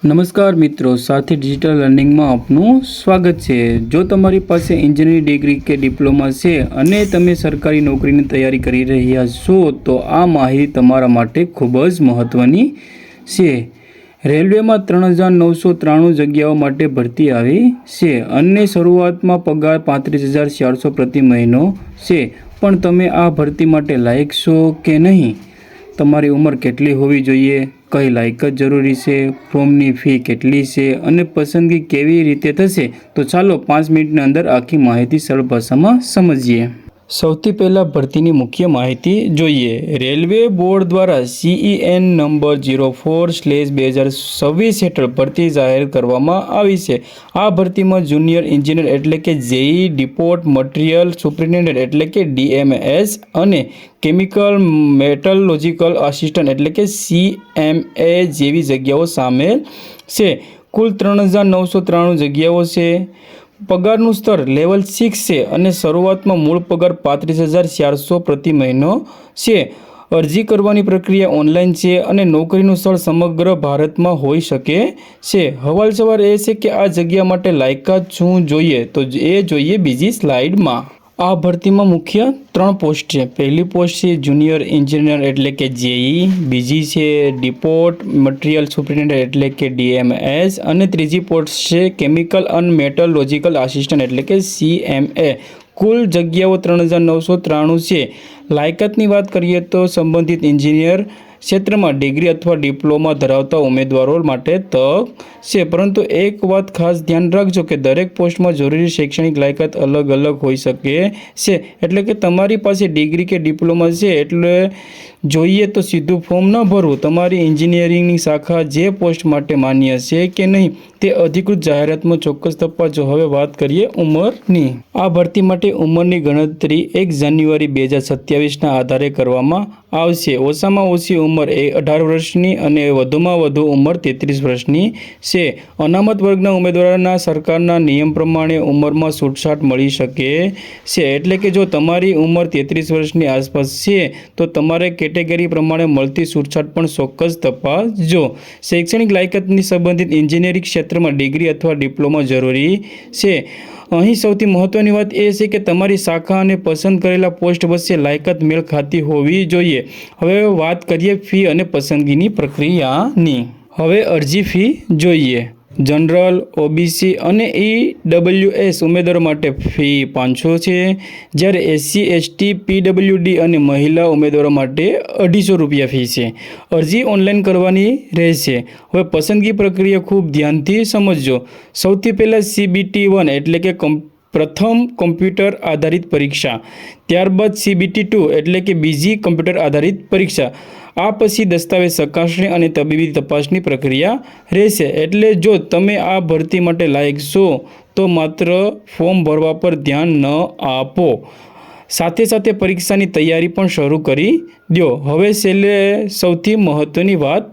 નમસ્કાર મિત્રો, સાથી ડિજિટલ લર્નિંગમાં આપનું સ્વાગત છે। જો તમારી પાસે એન્જિનિયરિંગ ડિગ્રી કે ડિપ્લોમા છે અને તમે સરકારી નોકરીની તૈયારી કરી રહ્યા છો તો આ માહિતી તમારા માટે ખૂબ જ મહત્ત્વની છે। રેલવેમાં 3993 જગ્યાઓ માટે ભરતી આવી છે અને શરૂઆતમાં પગાર 35,400 પ્રતિ મહિનો છે। પણ તમે આ ભરતી માટે લાયક છો કે નહીં? તમારી ઉંમર કેટલી હોવી જોઈએ? કઈ લાયકાત જરૂરી છે? ફોર્મની ફી કેટલી છે અને પસંદગી કેવી રીતે થશે? તો ચાલો 5 મિનિટની અંદર આખી માહિતી સરળ ભાષામાં સમજીએ। સૌથી પહેલાં ભરતીની મુખ્ય માહિતી જોઈએ। રેલવે બોર્ડ દ્વારા CEN નંબર 04/2026 હેઠળ ભરતી જાહેર કરવામાં આવી છે। આ ભરતીમાં જુનિયર એન્જિનિયર એટલે કે JE, ડિપોટ, મટીરિયલ સુપરિન્ટેન્ડન્ટ એટલે કે DMS અને કેમિકલ મેટલોજિકલ આસિસ્ટન્ટ એટલે કે CMA જેવી જગ્યાઓ સામેલ છે। કુલ 3993 જગ્યાઓ છે। પગારનું સ્તર લેવલ 6 છે અને શરૂઆતમાં મૂળ પગાર 35,400 પ્રતિ મહિનો છે। અરજી કરવાની પ્રક્રિયા ઓનલાઈન છે અને નોકરીનું સ્થળ સમગ્ર ભારતમાં હોઈ શકે છે। સવાલ એ છે કે આ જગ્યા માટે લાયકાત શું જોઈએ? તો એ જોઈએ બીજી સ્લાઇડમાં। આ ભરતીમાં મુખ્ય 3 પોસ્ટ છે। પહેલી પોસ્ટ છે જુનિયર એન્જિનિયર એટલે કે JE, બીજી છે ડિપોટ મટીરિયલ સુપરિન્ટેન્ડન્ટ એટલે કે DMS અને ત્રીજી પોસ્ટ છે કેમિકલ અને મેટલોજિકલ આસિસ્ટન્ટ એટલે કે CMA। કુલ જગ્યાઓ 3993 છે। લાયકાતની વાત કરીએ તો સંબંધિત એન્જિનિયર ક્ષેત્રમાં ડિગ્રી અથવા ડિપ્લોમા ધરાવતા ઉમેદવારો માટે તક છે। પરંતુ એક વાત ખાસ ધ્યાન રાખજો કે દરેક પોસ્ટમાં જરૂરી શૈક્ષણિક લાયકાત અલગ અલગ હોઈ શકે છે। એટલે કે તમારી પાસે ડિગ્રી કે ડિપ્લોમા છે એટલે જોઈએ તો સીધું ફોર્મ ન ભરવું। તમારી એન્જિનિયરિંગની શાખા જે પોસ્ટ માટે માન્ય છે કે નહીં તે અધિકૃત જાહેરાતમાં ચોક્કસ તપાસજો। હવે વાત કરીએ ઉંમરની। આ ભરતી માટે ઉંમરની ગણતરી 1 જાન્યુઆરી 2027ના આધારે કરવામાં આવશે। ઓછામાં ઓછી ઉંમર 18 વર્ષની અને વધુમાં વધુ ઉંમર 33 વર્ષની છે। અનામત વર્ગના ઉમેદવારોના સરકારના નિયમ પ્રમાણે ઉંમરમાં છૂટછાટ મળી શકે છે। એટલે કે જો તમારી ઉંમર 33 વર્ષની આસપાસ છે તો તમારે કેટેગરી પ્રમાણે મળતી છૂટછાટ પણ ચોક્કસ તપાસજો। શૈક્ષણિક લાયકાતની સંબંધિત એન્જિનિયરિંગ ક્ષેત્રમાં ડિગ્રી અથવા ડિપ્લોમા જરૂરી છે। અહીં સૌથી મહત્વની વાત એ છે કે તમારી શાખા અને પસંદ કરેલા પોસ્ટ વચ્ચે લાયકાત મેળ ખાતી હોવી જોઈએ। હવે વાત કરીએ ફી અને પસંદગીની પ્રક્રિયાની। હવે અરજી ફી જોઈએ। જનરલ, OBC અને EWS ઉમેદવારો માટે ફી 500 છે, જ્યારે SC, ST, PWD અને મહિલા ઉમેદવારો માટે 250 રૂપિયા ફી છે। અરજી ઓનલાઈન કરવાની રહેશે। હવે પસંદગી પ્રક્રિયા ખૂબ ધ્યાનથી સમજજો। સૌથી પહેલાં CBT1 એટલે કે પ્રથમ કમ્પ્યુટર આધારિત પરીક્ષા, ત્યારબાદ CBT2 એટલે કે બીજી કમ્પ્યુટર આધારિત પરીક્ષા, આ પછી દસ્તાવેજ ચકાસણી અને તબીબી તપાસની પ્રક્રિયા રહેશે। એટલે જો તમે આ ભરતી માટે લાયક છો તો માત્ર ફોર્મ ભરવા પર ધ્યાન ન આપો, સાથે સાથે પરીક્ષાની તૈયારી પણ શરૂ કરી દો। હવે છેલ્લે સૌથી મહત્વની વાત,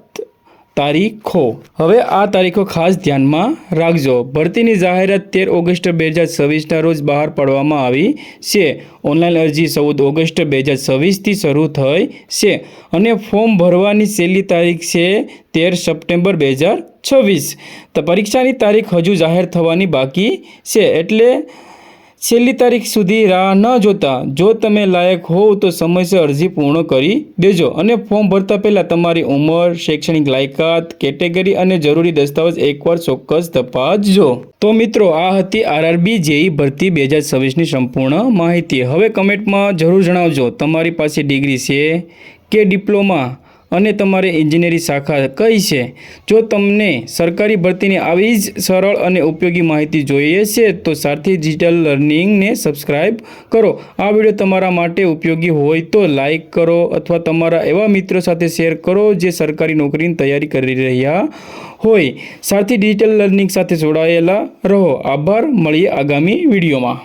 તારીખો। હવે આ તારીખો ખાસ ધ્યાનમાં રાખજો। ભરતીની જાહેરાત 13 ઓગસ્ટ 2026ના રોજ બહાર પાડવામાં આવી છે। ઓનલાઈન અરજી 14 ઓગસ્ટ 2026થી શરૂ થઈ છે અને ફોર્મ ભરવાની છેલ્લી તારીખ છે 13 સપ્ટેમ્બર 2026। તો પરીક્ષાની તારીખ હજુ જાહેર થવાની બાકી છે, એટલે છેલ્લી તારીખ સુધી રાહ ન જોતા જો તમે લાયક હોવ તો સમયસર અરજી પૂર્ણ કરી દેજો અને ફોર્મ ભરતા પહેલાં તમારી ઉંમર, શૈક્ષણિક લાયકાત, કેટેગરી અને જરૂરી દસ્તાવેજ એકવાર ચોક્કસ તપાસજો। તો મિત્રો, આ હતી RRB JE ભરતી 2026ની સંપૂર્ણ માહિતી। હવે કમેન્ટમાં જરૂર જણાવજો તમારી પાસે ડિગ્રી છે કે ડિપ્લોમા અને તમારે એન્જિનિયરિંગ શાખા કઈ છે। જો તમને સરકારી ભરતીની આવી જ સરળ અને ઉપયોગી માહિતી જોઈએ છે તો સાથી ડિજિટલ લર્નિંગને સબસ્ક્રાઈબ કરો। આ વિડીયો તમારા માટે ઉપયોગી હોય તો લાઈક કરો અથવા તમારા એવા મિત્રો સાથે શેર કરો જે સરકારી નોકરીની તૈયારી કરી રહ્યા હોય। સાથી ડિજિટલ લર્નિંગ સાથે જોડાયેલા રહો। આભાર, મળીએ આગામી વિડીયોમાં।